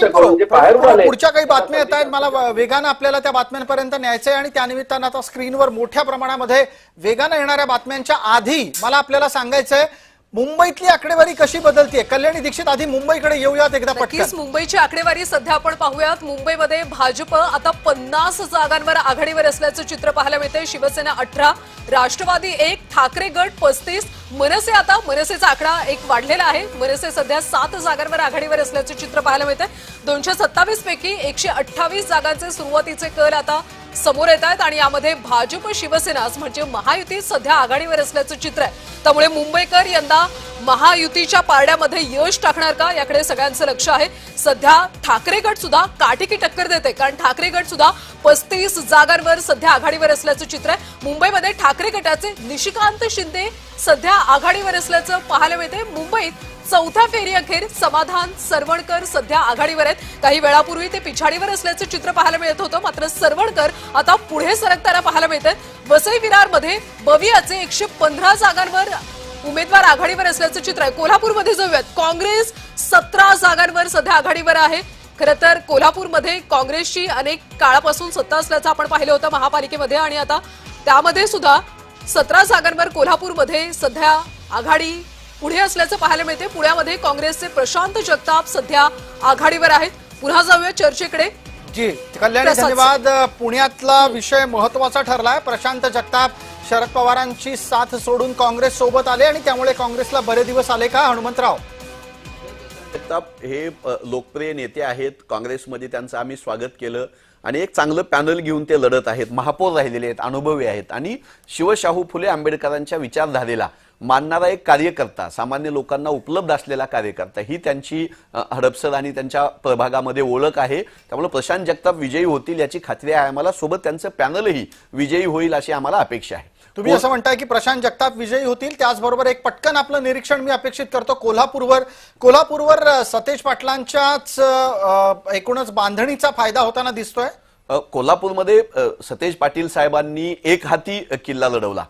म्हणजे बाहेरून आले। पुढच्या काही बातम्या येत आहेत, मला वेगानं आपल्याला त्या बातम्यांपर्यंत न्यायचंय आणि त्यानिमित्तानं आता स्क्रीनवर मोठ्या प्रमाणामध्ये वेगानं येणाऱ्या बातम्यांच्या आधी मला आपल्याला सांगायचंय मुंबईतली आकडेवारी कशी बदलतीये। कल्याणी दीक्षित, आधी मुंबईकडे येऊयात एकदा पटकन। मुंबईची आकडेवारी सध्या आपण पाहूयात। मुंबईमध्ये भाजप आता 50 जागांवर आघाडीवर असल्याचं चित्र पाहायला मिळतंय। शिवसेना 18, राष्ट्रवादी 1, ठाकरे गट 35, मनसे आता मनसेचा आकडा एक वाढलेला आहे। मनसे सध्या 7 जागांवर आघाडीवर असल्याचं चित्र पाहायला मिळतंय। 227 पैकी 128 जागांचे सुरुवातीचे कल आता समोर येत आहेत आणि यामध्ये भाजप शिवसेना म्हणजे महायुती सध्या आघाडीवर असल्याचं चित्र आहे। त्यामुळे मुंबईकर यंदा महायुतीच्या पारड्यामध्ये यश टाकणार का याकडे सगळ्यांचं लक्ष आहे। सध्या ठाकरे गट सुद्धा काटेकी टक्कर देते, कारण ठाकरे गट सुद्धा 35 जागांवर सध्या आघाडीवर असल्याचं चित्र आहे। मुंबईमध्ये ठाकरे गटाचे निशिकांत शिंदे सध्या आघाडीवर असल्याचं पाहायला मिळते। मुंबईत चौथ्या फेरी अखेर समाधान सरवणकर सध्या आघाडीवर आहेत। काही वेळापूर्वी ते पिछाडीवर असल्याचं चित्र पाहायला मिळत होतं, मात्र सरवणकर आता पुढे सरकताना पाहायला मिळतात। वसई विरारमध्ये बवियाचे 115 जागांवर उमेदवार आघाडीवर असल्याचं चित्र आहे। कोल्हापूरमध्ये जाऊयात, काँग्रेस 17 जागांवर सध्या आघाडीवर आहे। खरं तर कोल्हापूरमध्ये काँग्रेसची अनेक काळापासून सत्ता असल्याचं आपण पाहिलं होतं महापालिकेमध्ये आणि आता त्यामध्ये सुद्धा 17 जागांवर कोल्हापूरमध्ये सध्या आघाडी पुढे असल्याचं पाहायला मिळते। पुण्यामध्ये काँग्रेसचे प्रशांत जगताप सध्या आघाडीवर आहेत। पुन्हा जाऊया चर्चेकडे। जी कल्याणी, धन्यवाद। पुण्यातला विषय महत्वाचा ठरलाय। प्रशांत जगताप शरद पवारांची साथ सोडून काँग्रेस सोबत आले आणि त्यामुळे काँग्रेसला बरे दिवस आले का? हनुमंतराव जगताप हे लोकप्रिय नेते आहेत, काँग्रेसमध्ये त्यांचं आम्ही स्वागत केलं आणि एक चांगलं पॅनल घेऊन ते लढत आहेत। महापौर राहिलेले आहेत, अनुभवी आहेत आणि शिवशाहू फुले आंबेडकरांच्या विचारधारेला मानणारा एक कार्यकर्ता, सामान्य लोकांना उपलब्ध असलेला कार्यकर्ता, ही त्यांची हडपसर आणि त्यांच्या प्रभागामध्ये ओळख आहे। त्यामुळे प्रशांत जगताप विजयी होतील याची खात्री आहे आम्हाला, सोबत त्यांचं पॅनलही विजयी होईल अशी आम्हाला अपेक्षा आहे। तुम्ही असं म्हणताय की प्रशांत जगताप विजयी होतील, त्याचबरोबर एक पटकन आपलं निरीक्षण मी अपेक्षित करतो कोल्हापूरवर सतेज पाटलांच्याच एकूणच बांधणीचा फायदा होताना दिसतोय। कोल्हापूरमध्ये सतेज पाटील साहेबांनी एक हाती किल्ला लढवला।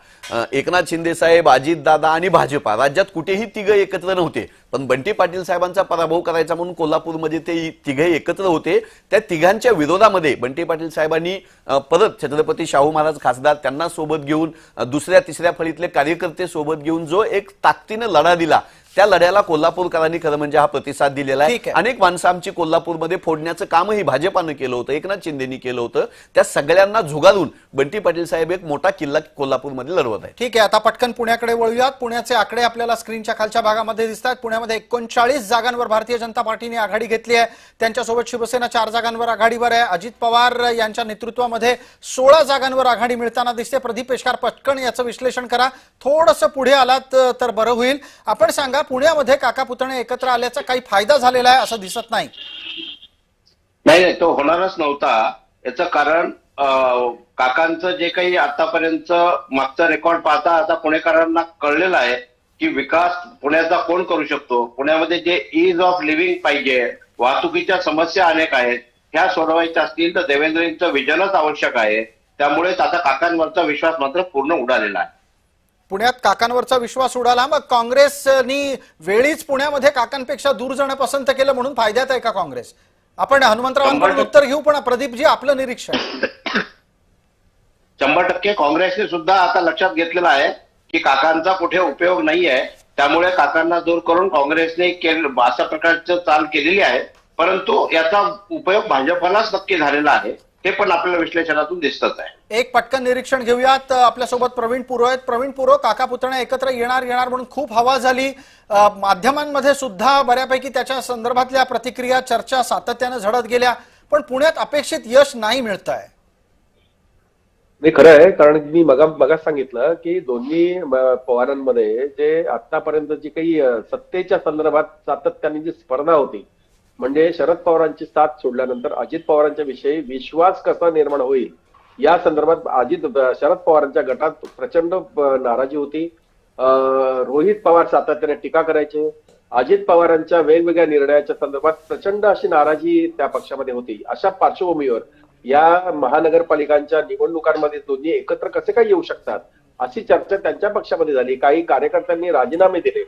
एकनाथ शिंदे साहेब, अजितदादा आणि भाजपा राज्यात कुठेही तिघं एकत्र नव्हते, पण बंटी पाटील साहेबांचा पराभव करायचा म्हणून कोल्हापूरमध्ये ते तिघे एकत्र होते। त्या तिघांच्या विरोधामध्ये बंटी पाटील साहेबांनी परत छत्रपती शाहू महाराज खासदार त्यांना सोबत घेऊन दुसऱ्या तिसऱ्या फळीतले कार्यकर्ते सोबत घेऊन जो एक ताकदीने लढा दिला, त्या लढ्याला कोल्हापूरकरांनी खरं म्हणजे हा प्रतिसाद दिलेला आहे। अनेक माणसं आमची कोल्हापूरमध्ये फोडण्याचं कामही भाजपानं केलं होतं, एकनाथ शिंदेनी केलं होतं। त्या सगळ्यांना झुगारून बंटी पाटील साहेब एक मोठा किल्ला कोल्हापूरमध्ये लढवत आहे। ठीक आहे, आता पटकन पुण्याकडे वळूयात। पुण्याचे आकडे आपल्याला स्क्रीनच्या खालच्या भागामध्ये दिसतात। पुण्यामध्ये 39 जागांवर भारतीय जनता पार्टीने आघाडी घेतली आहे। त्यांच्यासोबत शिवसेना 4 जागांवर आघाडीवर आहे। अजित पवार यांच्या नेतृत्वामध्ये 16 जागांवर आघाडी मिळताना दिसते। प्रदीप पेशकार, पटकन याचं विश्लेषण करा, थोडंसं पुढे आलात तर बरं होईल। आपण सांगा, पुण्यामध्ये काका पुतणे एकत्र आल्याचा काही फायदा झालेला आहे असं दिसत नाही? नाही, तो होणारच नव्हता। याचं कारण काकांचं जे काही आतापर्यंत मागचा रेकॉर्ड पाहता आता पुणेकरांना कळलेलं आहे की विकास पुण्याचा कोण करू शकतो। पुण्यामध्ये जे इज ऑफ लिव्हिंग पाहिजे, वाहतुकीच्या समस्या अनेक आहेत, ह्या सोडवायच्या असतील तर देवेंद्रजींचं विजनच आवश्यक आहे। त्यामुळेच आता काकांवरचा विश्वास मात्र पूर्ण उडालेला आहे। पुण्यात काकांवरचा विश्वास उडाला, मग काँग्रेसनी वेळीच पुण्यामध्ये काकांपेक्षा दूर जाणं पसंत केलं म्हणून फायद्यात आहे का काँग्रेस? आपण हनुमंतरावांकडून उत्तर घेऊ, पण प्रदीपजी आपलं निरीक्षण। 100% काँग्रेसने सुद्धा आता लक्षात घेतलेलं आहे की काकांचा कुठे उपयोग नाहीये, त्यामुळे काकांना दूर करून काँग्रेसने अशा प्रकारचं चाल केलेली आहे। परंतु याचा उपयोग भाजपलाच नक्की झालेला आहे, हे पण आपल्याला विश्लेषणातून दिसतच आहे। एक पटकन निरीक्षण घेऊयात। आपल्यासोबत प्रवीण पुरो आहेत। प्रवीण पुरो, काका पुतणे एकत्र येणार म्हणून खूप हवा झाली, माध्यमांमध्ये सुद्धा बऱ्यापैकी त्याच्या संदर्भातल्या प्रतिक्रिया चर्चा सातत्याने झडत गेल्या, पण पुण्यात अपेक्षित यश नाही मिळत आहे। नाही, खरं आहे, कारण मी मगाच सांगितलं की दोन्ही पवारांमध्ये जे आतापर्यंत जी काही सत्तेच्या संदर्भात सातत्याने जी स्पर्धा होती, म्हणजे शरद पवारांची साथ सोडल्यानंतर अजित पवारांच्या विषयी विश्वास कसा निर्माण होईल या संदर्भात शरद पवारांच्या गटात प्रचंड नाराजी होती। रोहित पवार सातत्याने टीका करायचे, अजित पवारांच्या वेगवेगळ्या निर्णयाच्या संदर्भात प्रचंड अशी नाराजी त्या पक्षामध्ये होती। अशा पार्श्वभूमीवर या महानगरपालिकांच्या निवडणुकांमध्ये दोन्ही एकत्र कसे काय येऊ शकतात अशी चर्चा त्यांच्या पक्षामध्ये झाली। काही कार्यकर्त्यांनी राजीनामे दिले।